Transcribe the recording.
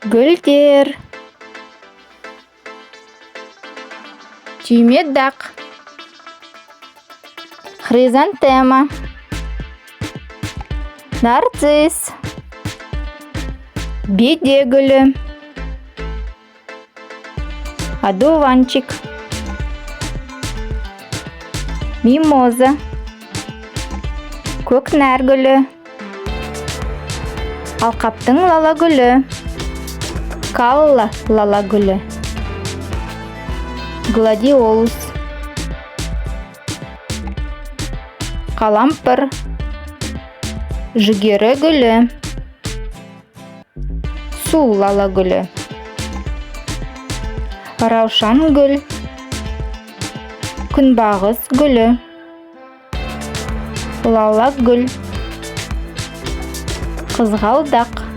Гүлдер. Түймедақ. Хризантема. Нарцисс. Беде гүлі. Одуванчик. Мимоза. Көкнәр гүлі. Алқаптың лала гүлі. Калла лала гүлі. Гладиолус. Қалампыр. Жүгері гүлі. Су лала гүлі. Раушан гүл. Күнбағыс гүлі. Лала гүл. Қызғалдақ.